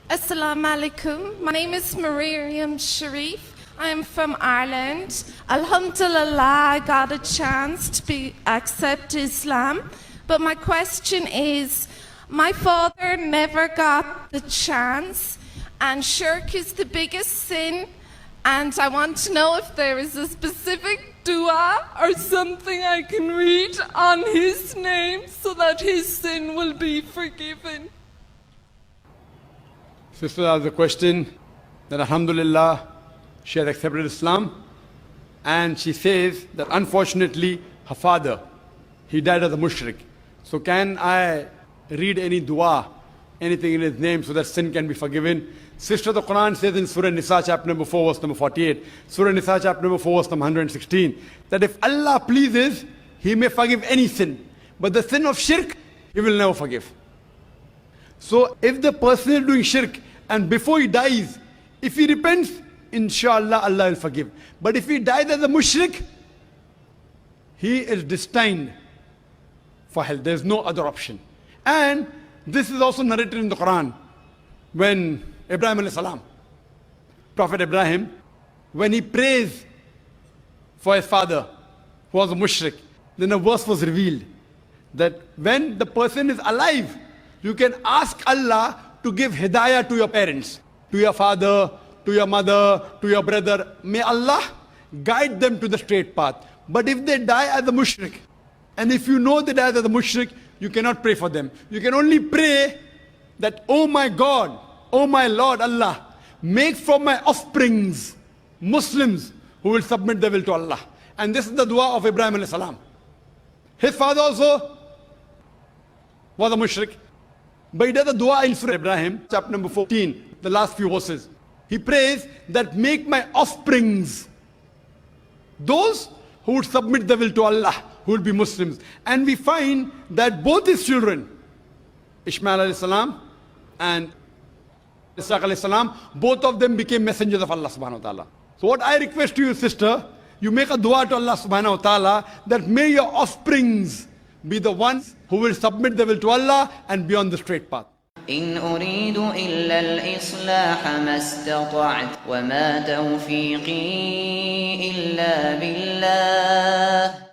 Assalamu alaikum. My name is Mariam Sharif. I am from Ireland. Alhamdulillah, I got a chance to accept Islam. But my question is, my father never got the chance, and shirk is the biggest sin. And I want to know if there is a specific dua or something I can read on his name so that his sin will be forgiven. Sister asked the question that Alhamdulillah, she has accepted Islam, and she says that unfortunately her father, he died as a mushrik. So can I read any dua, anything in his name so that sin can be forgiven? Sister, the Quran says in Surah Nisa chapter number 4 verse number 48, Surah Nisa chapter number 4 verse number 116, that if Allah pleases, He may forgive any sin, but the sin of shirk, He will never forgive. So if the person is doing shirk and before he dies, if he repents, inshallah Allah will forgive. But if he dies as a mushrik, he is destined for hell. There is no other option. And this is also narrated in the Quran. When Ibrahim alayhi salam, Prophet Ibrahim, when he prays for his father, who was a mushrik, then a verse was revealed that when the person is alive, you can ask Allah to give hidayah to your parents, to your father, to your mother, to your brother. May Allah guide them to the straight path. But if they die as a mushrik, and if you know they die as a mushrik, you cannot pray for them. You can only pray that, oh my God, oh my Lord Allah, make from my offsprings Muslims who will submit their will to Allah. And this is the dua of Ibrahim alayhi salam. His father also was a mushrik. But he does a dua in Surah Ibrahim, chapter number 14, the last few verses. He prays that make my offsprings those who would submit their will to Allah, who will be Muslims. And we find that both his children, Ishmael alayhi salam and Ishaq alayhi salam, both of them became messengers of Allah subhanahu wa ta'ala. So what I request to you, sister, you make a dua to Allah subhanahu wa ta'ala that may your offsprings be the ones who will submit their will to Allah and be on the straight path. إن أريد إلا الإصلاح ما استطعت وما توفيقي إلا بالله